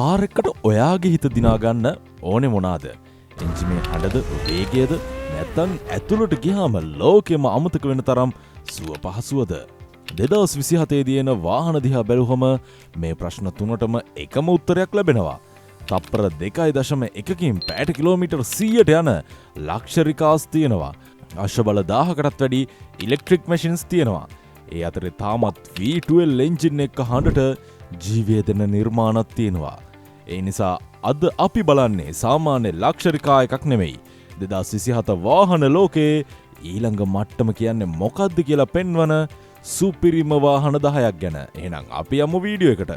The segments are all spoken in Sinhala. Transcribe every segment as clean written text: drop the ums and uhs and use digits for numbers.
කාර් එකකට ඔයාගේ හිත දිනා ගන්න ඕනේ මොනවාද? එන්ජිමේ හඬද, වේගයද, නැත්නම් ඇතුළට ගියාම ලෝකෙම අමතක වෙන තරම් සුව පහසුවද? 2027 දී එන වාහන දිහා බැලුවම මේ ප්‍රශ්න තුනටම එකම උත්තරයක් ලැබෙනවා. තප්පර 2.1කින් පැයට කිලෝමීටර් 100ට යන ලක්ෂරි කාස් තියෙනවා. අශ්වබල 1000කටත් වැඩි ඉලෙක්ට්‍රික් මැෂින්ස් තියෙනවා. ඒ අතරේ තාමත් V12 එන්ජින් එක හඬට ජීවය දෙන නිර්මාණත් තියෙනවා. ඒ නිසා අද අපි බලන්නේ සාමාන්‍ය ලක්ෂරි කා එකක් නෙමෙයි. 2027 වාහන ලෝකයේ ඊළඟ මට්ටම කියන්නේ මොකක්ද කියලා පෙන්වන සුපිරිම වාහන 10ක් ගැන. එහෙනම් අපි යමු වීඩියෝ එකට.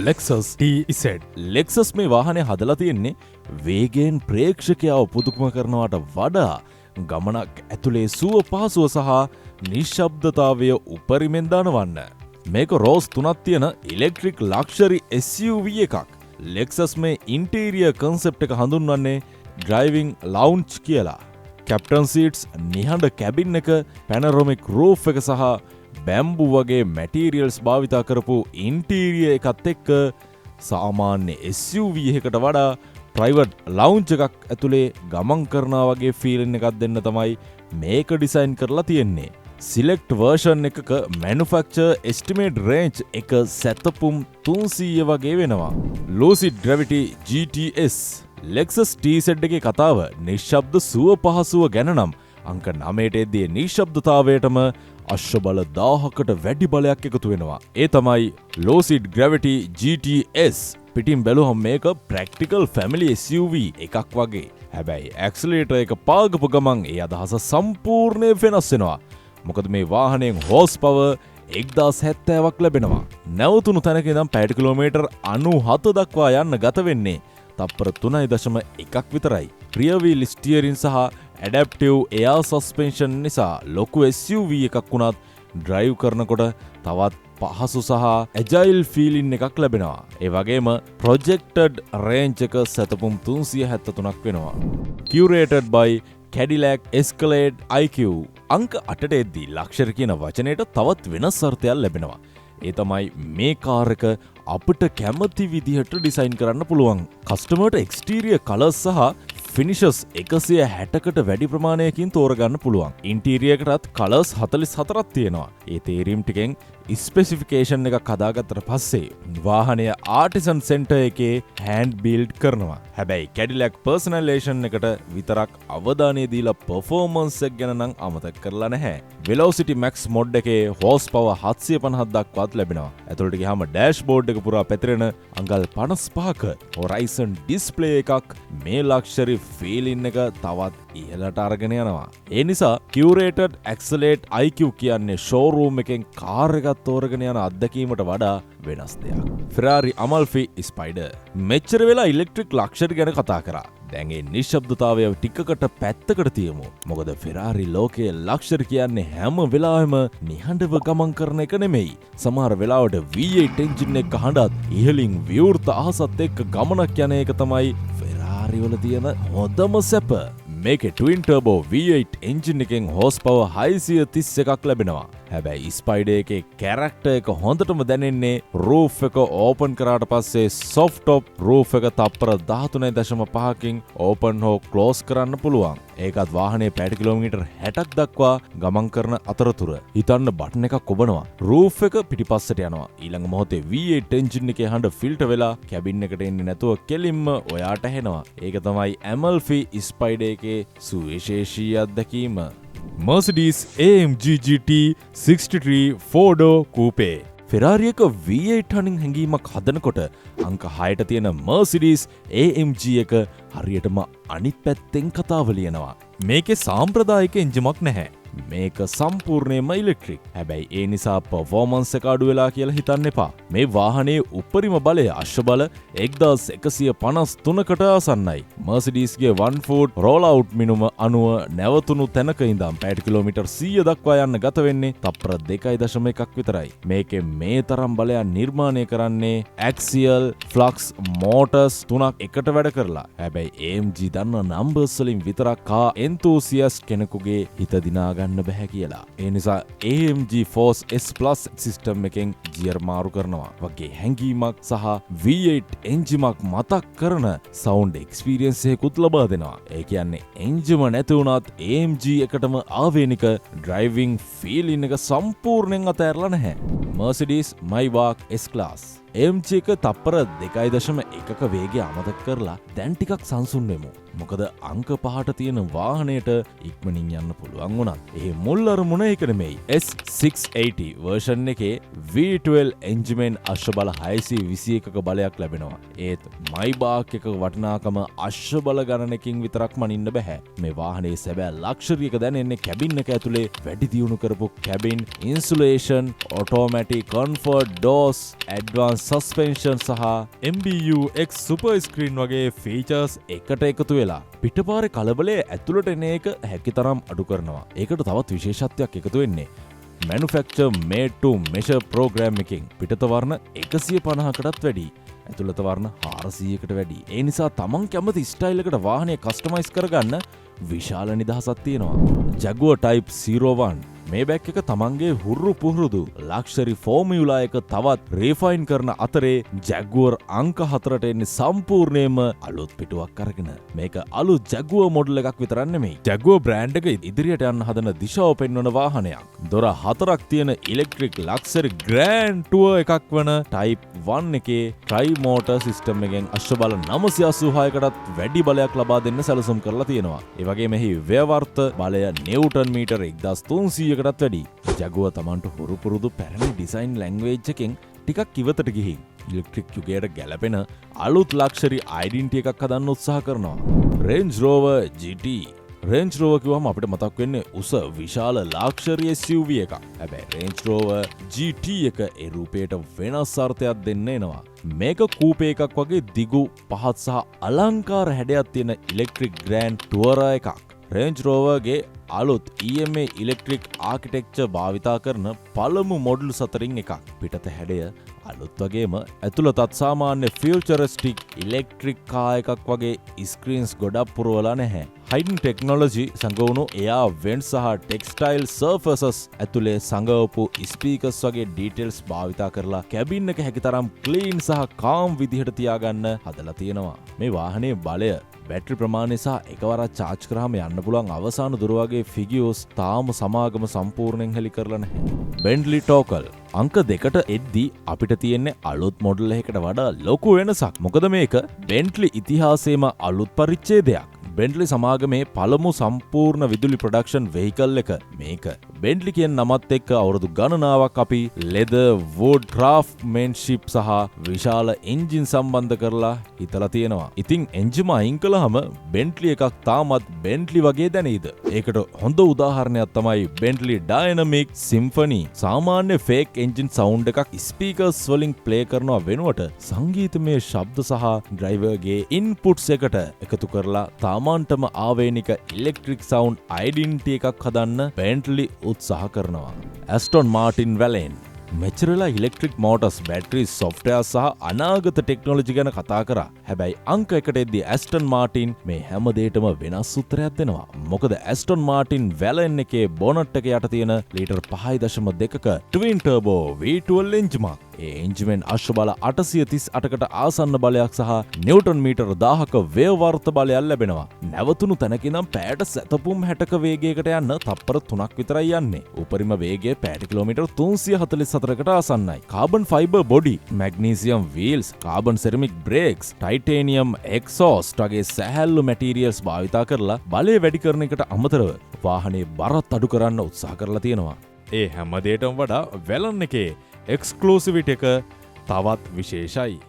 Lexus TZ. Lexus මේ වාහනේ හදලා තියෙන්නේ වේගයෙන් ප්‍රේක්ෂකයාව පුදුම කරනවට වඩා ගමනක් ඇතුලේ සුව පහසුව සහ නිශ්ශබ්දතාවය උපරිමෙන් දනවන්න. මේක රෝස් 3ක් තියෙන ඉලෙක්ට්‍රික් ලක්ෂරි SUV එකක්. Lexus මේ ඉන්ටීරියර් කන්සෙප්ට් එක හඳුන්වන්නේ ඩ්‍රයිවිං ලවුන්ජ් කියලා. කැප්ටන් සීට්ස්, නිහඬ කැබින් එක, පැනරොමික් රූෆ් එක සහ බැම්බු වගේ මැටීරියල්ස් භාවිතා කරපු ඉන්ටීරියර් එකත් එක්ක සාමාන්‍ය SUV එකකට වඩා ප්‍රයිවට් ලවුන්ජ් එකක් ඇතුලේ ගමන් කරනවා වගේ ෆීලින් එකක් දෙන්න තමයි මේක ඩිසයින් කරලා තියෙන්නේ. සිලෙක්ට් වර්ෂන් එකක මැනුෆැක්චරර් එස්ටිමේට් රේන්ජ් එක සැතපුම් 300 වගේ වෙනවා. Lucid Gravity GTS. Lexus TZ එකේ කතාව නිශ්ශබ්ද සුව පහසුව ගැන නම් අංක 9ට එද්දී නිශ්ශබ්දතාවයටම අශ්වබල 1000කට වැඩි බලයක් එකතු වෙනවා. ඒ තමයි Lucid Gravity GTS. පිටින් බැලුවම මේක ප්‍රැක්ටිකල් ෆැමිලි SUV එකක් වගේ. හැබැයි ඇක්සලරේටර් එක පාගපු ගමන් ඒ අදහස සම්පූර්ණයෙන් වෙනස් වෙනවා. මොකද මේ වාහනයෙන් හෝස් පවර් 1070ක් ලැබෙනවා. නැවතුණු තැනක ඉඳන් පැයට කිලෝමීටර් 97 දක්වා යන්න ගත වෙන්නේ තප්පර 3.1ක් විතරයි. රියර් වීල් ස්ටියරින් සහ ඇඩැප්ටිව් එයාර් සස්පෙන්ෂන් නිසා ලොකු SUV එකක් වුණත් ඩ්‍රයිව් කරනකොට තවත් පහසු සහ ඇජයිල් ෆීලින් එකක් ලැබෙනවා. ඒ වගේම ප්‍රොජෙක්ටඩ් රේන්ජ් එක සැතපුම් 373ක් වෙනවා. Curated by Cadillac Escalade IQ. අංක 8ට එද්දී ලක්ෂරි කියන වචනයට තවත් වෙනස් අර්ථයක් ලැබෙනවා. ඒ තමයි මේ කාර් එක අපිට කැමති විදිහට ඩිසයින් කරන්න පුළුවන්. කස්ටමර්ට එක්ස්ටීරියර් කලර්ස් සහ ෆිනිෂස් 160කට වැඩි ප්‍රමාණයකින් තෝරගන්න පුළුවන්. ඉන්ටීරියර් එකටත් කලර්ස් 44ක් තියෙනවා. ඒ තේරීම් ටිකෙන් ස්පෙසිෆිකේෂන් එකක් හදාගත්තට පස්සේ වාහනය ආටිසන් සෙන්ටර් එකේ හෑන්ඩ් බිල්ඩ් කරනවා. හැබැයි Cadillac පර්සනලයිසේෂන් එකට විතරක් අවධානය දීලා පර්ෆෝමන්ස් එක ගැන නම් අමතක කරලා නැහැ. Velocity Max මොඩ් එකේ හෝස් පවර් 750ක් දක්වාත් ලැබෙනවා. ඇතුළට ගියාම ඩෑෂ්බෝඩ් එක පුරා පැතිරෙන අඟල් 55ක Horizon ඩිස්ප්ලේ එකක් මේ ලක්ෂරි ෆීලින් එක තවත් ඉහළට අරගෙන යනවා. ඒ නිසා Curated Accelerate IQ කියන්නේ ෂෝරූම් එකෙන් කාර් එකක් තෝරගෙන යන අත්දැකීමට වඩා වෙනස් දෙයක්. Ferrari Amalfi Spider. මෙච්චර වෙලා ඉලෙක්ට්‍රික් ලක්ෂරි ගැන කතා කරා. දැන් ඒ නිශ්ශබ්දතාවය ටිකකට පැත්තකට තියමු. මොකද Ferrari ලෝකයේ ලක්ෂරි කියන්නේ හැම වෙලාවෙම නිහඬව ගමන් කරන එක නෙමෙයි. සමහර වෙලාවට V8 එන්ජින් එක හඬත් ඉහළින් විවෘත අහසත් එක්ක ගමනක් යන එක තමයි Ferrari වල තියෙන හොඳම සැප. මේකේ ට්වින් ටර්බෝ V8 එන්ජින් එකෙන් හෝස් පවර් 631ක් ලැබෙනවා. හැබැයි ස්පයිඩර් එකේ කැරක්ටර් එක හොඳටම දැනෙන්නේ රූෆ් එක ඕපන් කරාට පස්සේ සොෆ්ට් ටොප් රූෆ් එක තප්පර 13.5කින් ඕපන් හෝ ක්ලෝස් කරන්න පුළුවන්. ඒකත් වාහනේ පැයට කිලෝමීටර් 60ක් දක්වා ගමන් කරන අතරතුර. හිතන්න බටන් එකක් ඔබනවා. රූෆ් එක පිටිපස්සට යනවා. ඊළඟ මොහොතේ V8 එන්ජින් එකේ හඬ ෆිල්ටර් වෙලා කැබින් එකට එන්නේ නැතුව කෙලින්ම ඔයාට ඇහෙනවා. ඒක තමයි Amalfi Spider එකේ සුවිශේෂී අත්දැකීම. Mercedes AMG GT 63 4-door coupe. Ferrari එක V8 හනින් හැංගීමක් හදනකොට අංක 6ට තියෙන Mercedes AMG එක හරියටම අනිත් පැත්තෙන් කතාව ලියනවා. මේකේ සාම්ප්‍රදායික එන්ජිමක් නැහැ. මේක සම්පූර්ණයෙන්ම ඉලෙක්ට්‍රික්. හැබැයි ඒ නිසා පර්ෆෝමන්ස් එක අඩු වෙලා කියලා හිතන්න එපා. මේ වාහනේ උපරිම බලය අශ්ව බල 1153කට ආසන්නයි. මර්සිඩීස්ගේ 1 ෆූට් රෝල් අවුට් මිනුම අනුව නැවතුණු තැනක ඉඳන් පැයට කිලෝමීටර් 100 දක්වා යන්න ගත වෙන්නේ තප්පර 2.1ක් විතරයි. මේකේ මේ තරම් බලයක් නිර්මාණය කරන්නේ ඇක්සියල් ෆ්ලක්ස් මෝටර්ස් 3ක් එකට වැඩ කරලා. හැබැයි AMG දන්න නම්බර්ස් වලින් විතරක් කා එන්තූසියස්ට් කෙනෙකුගේ හිත දිනා ගන්න බෑ කියලා. ඒ නිසා AMG Force S Plus system එකෙන් ගියර් මාරු කරනවා වගේ හැඟීමක් සහ V8 එන්ජිමක් මතක් කරන සවුන්ඩ් එක්ස්පීරියන්ස් එකකුත් ලබා දෙනවා. ඒ කියන්නේ එන්ජිම නැති වුණත් AMG එකටම ආවේනික ඩ්‍රයිවිං ෆීලින් එක සම්පූර්ණයෙන් අතහැරලා නැහැ. Mercedes Maybach S-Class AMG එක තප්පර 2.1ක වේගය අමතක කරලා දැන් ටිකක් සංසුන් වෙමු. මොකද අංක 5ට තියෙන වාහනයට ඉක්මනින් යන්න පුළුවන් වුණත් ඒ මුල් අරමුණ ඒක නෙමෙයි. S680 version එකේ V12 එන්ජිමෙන් අශ්ව බල 621ක බලයක් ලැබෙනවා. ඒත් Maybach එක වටිනාකම අශ්ව බල ගණනකින් විතරක් මනින්න බෑ. මේ වාහනේ සැබෑ ලක්ෂරි එක දැනෙන්නේ කැබින් එක ඇතුලේ වැඩි දියුණු කරපු cabin ඉන්සුලේෂන්, automatic comfort doors, advanced suspension සහ MBU X super screen වගේ ෆීචර්ස් එකට එකතු වෙලා පිටපාරේ කලබලයේ ඇතුළට එන එක හැකිතරම් අඩු කරනවා. ඒකට තවත් විශේෂත්වයක් එකතු වෙන්නේ manufacture made to measure program එකකින් පිටත වර්ණ 150කටත් වැඩි, ඇතුළත වර්ණ 400කට වැඩි. ඒ නිසා තමන් කැමති ස්ටයිල් එකට වාහනය කස්ටමයිස් කරගන්න විශාල නිදහසක් තියෙනවා. Jaguar Type 01 මේ බැක් එක තමන්ගේ හුරු පුහුරුදු ලක්ෂරි ෆෝමියුලා එක තවත් රීෆයින් කරන අතරේ Jaguar අංක 4ට එන්නේ සම්පූර්ණයෙන්ම අලුත් පිටුවක් අරගෙන. මේක අලුත් Jaguar මොඩල් එකක් විතරක් නෙමෙයි. Jaguar බ්‍රෑන්ඩ් එක ඉදිරියට යන්න හදන දිශාව පෙන්වන වාහනයක්. දොර 4ක් තියෙන ඉලෙක්ට්‍රික් ලක්ෂරි ග්‍රෑන්ඩ් ටුවර් එකක් වන Type 1 එකේ ට්‍රයි මෝටර් සිස්ටම් එකෙන් අශ්ව බල 986කටත් වැඩි බලයක් ලබා දෙන්න සැලසුම් කරලා තියෙනවා. ඒ වගේම එහි ව්‍යවර්ත බලය නිව්ටන් මීටර් 1300 කටත් වැඩි. Jaguar තමන්ට හුරු පුරුදු පැරණි ඩිසයින් ලැන්ග්වේජ් එකෙන් ටිකක් ඉවතට ගිහින් ඉලෙක්ට්‍රික් යුගයට ගැලපෙන අලුත් ලක්ෂරි අයිඩෙන්ටිටි එකක් හදන්න උත්සාහ කරනවා. Range Rover GT. Range Rover කිව්වම අපිට මතක් වෙන්නේ උස විශාල ලක්ෂරි SUV එකක්. හැබැයි Range Rover GT එක ඒ රූපයට වෙනස් අර්ථයක් දෙන්න එනවා. මේක කූපේ එකක් වගේ දිගු පහත් සහ අලංකාර හැඩයක් තියෙන ඉලෙක්ට්‍රික් ග්‍රෑන්ඩ් ටුවර් එකක්. Range Rover ගේ අලුත් EMA ඉලෙක්ට්‍රික් ආකිටෙක්චර් භාවිතා කරන පළමු මොඩල් 4න් එකක්. පිටත හැඩය අලුත් වගේම ඇතුළතත් සාමාන්‍ය ෆියුචරිස්ටික් ඉලෙක්ට්‍රික් කාර් එකක් වගේ ස්ක්‍රීන්ස් ගොඩක් පුරවලා නැහැ. හයිඩන් ටෙක්නොලොජි සංගවුණු එයා වෙන්ට් සහ ටෙක්ස්ටයිල් සර්ෆසස් ඇතුලේ සංගවපු ස්පීකර්ස් වගේ ඩීටේල්ස් භාවිතා කරලා කැබින් එක හැකිතරම් ක්ලීන් සහ කාම් විදිහට තියාගන්න හදලා තියෙනවා. මේ වාහනේ බලය, බැටරි ප්‍රමාණය සහ එකවරක් චාර්ජ් කරාම යන්න පුළුවන් අවසාන දුර වගේ ෆිගියෝස් තාම සමාගම සම්පූර්ණයෙන් හෙළි කරලා නැහැ. Bentley Tocal අංක 2ට එද්දී අපිට තියෙන්නේ අලුත් මොඩල් එකකට වඩා ලොකු වෙනසක්. මොකද මේක Bentley ඉතිහාසයේම අලුත් පරිච්ඡේදයක්. Bentley සමාගමේ පළමු සම්පූර්ණ විදුලි ප්‍රොඩක්ෂන් වෙහිකල් එක මේක. Bentley කියන නමත් එක්ක අවුරුදු ගණනාවක් අපි leather, wood, craftsmanship සහ විශාල එන්ජින් සම්බන්ධ කරලා හිතලා තියෙනවා. ඉතින් එන්ජිම අයින් කළාම Bentley එකක් තාමත් Bentley වගේ දැනෙයිද? ඒකට හොඳ උදාහරණයක් තමයි Bentley Dynamic Symphony. සාමාන්‍ය fake engine sound එකක් ස්පීකර්ස් වලින් ප්ලේ කරනවා වෙනුවට සංගීතමය ශබ්ද සහ ඩ්‍රයිවර්ගේ ඉන්පුට්ස් එකට එකතු කරලා තමන්ටම ආවේනික ඉලෙක්ට්‍රික් සවුන්ඩ් අයිඩෙන්ටිටි එකක් හදන්න Bentley උත්සාහ කරනවා. Aston Martin Valiant මෙච්චරලා ඉලෙක්ට්‍රික් මෝටර්ස්, බැටරි, සොෆ්ට්වෙයාර් සහ අනාගත ටෙක්නොලොජි ගැන කතා කරා. හැබැයි අංක 1ට එද්දී Aston Martin මේ හැම දෙයකටම වෙනස් උත්තරයක් දෙනවා. මොකද Aston Martin Valiant එකේ බොනට් එක යට තියෙන ලීටර් 5.2ක ට්වින් ටර්බෝ V12 එන්ජිමක්. ඒ එන්ජිමෙන් අශ්ව බල 838කට ආසන්න බලයක් සහ නිව්ටන් මීටර් 1000ක වේවර්ත බලයක් ලැබෙනවා. නැවතුණු තැනක ඉඳන් පැයට සැතපුම් 60ක වේගයකට යන්න තප්පර 3ක් විතරයි යන්නේ. උපරිම වේගය පැයට කිලෝමීටර් 344කට ආසන්නයි. Carbon fibre body, magnesium wheels, carbon ceramic brakes, titanium exhaust වගේ සැහැල්ලු මැටීරියල්ස් භාවිතා කරලා බලය වැඩි කරන එකට අමතරව වාහනේ බරත් අඩු කරන්න උත්සාහ කරලා තියෙනවා. ඒ හැම දෙයකටම වඩා Valiant එකේ එක්ස්ක්ලූසිවිටි එක තවත් විශේෂයි.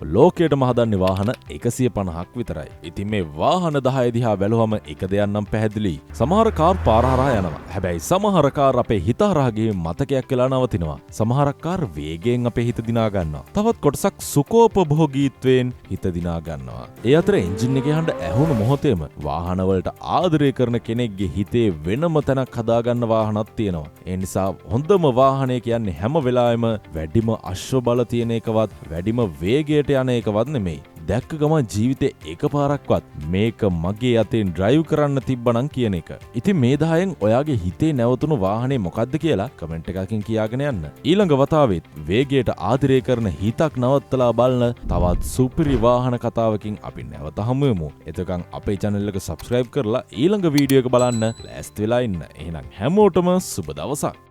ලෝකයට මහදන්නේ වාහන 150ක් විතරයි. ඉතින් මේ වාහන 10 දිහා බැලුවම එක දෙයක් නම් පැහැදිලි. සමහර කාර් පාර හරහා යනවා. හැබැයි සමහර කාර් අපේ හිත හරහා ගිහින් මතකයක් වෙලා නවතිනවා. සමහර කාර් වේගයෙන් අපේ හිත දිනා ගන්නවා. තවත් කොටසක් සුඛෝපභෝගීත්වයෙන් හිත දිනා ගන්නවා. ඒ අතර එන්ජින් එකේ හඬ ඇහුණු මොහොතේම වාහන වලට ආදරය කරන කෙනෙක්ගේ හිතේ වෙනම තැනක් හදාගන්න වාහනක් තියෙනවා. ඒ නිසා හොඳම වාහනය කියන්නේ හැම වෙලාවෙම වැඩිම අශ්ව බල තියෙන එකවත් වැඩිම වේගයට යන එකවත් නෙමෙයි. දැක්ක ගමන් ජීවිතේ එකපාරක්වත් මේක මගේ අතෙන් ඩ්‍රයිව් කරන්න තිබ්බනම් කියන එක. ඉතින් මේ 10න් ඔයාගේ හිතේ නැවතුණු වාහනේ මොකද්ද කියලා කමෙන්ට් එකකින් කියාගෙන යන්න. ඊළඟ වතාවෙත් වේගයට ආදරය කරන හිතක් නවත්තලා බලන තවත් සුපිරි වාහන කතාවකින් අපි නැවත හමු වෙමු. එතකන් අපේ channel එක subscribe කරලා ඊළඟ වීඩියෝ එක බලන්න ලෑස්ති වෙලා ඉන්න. එහෙනම් හැමෝටම සුබ දවසක්.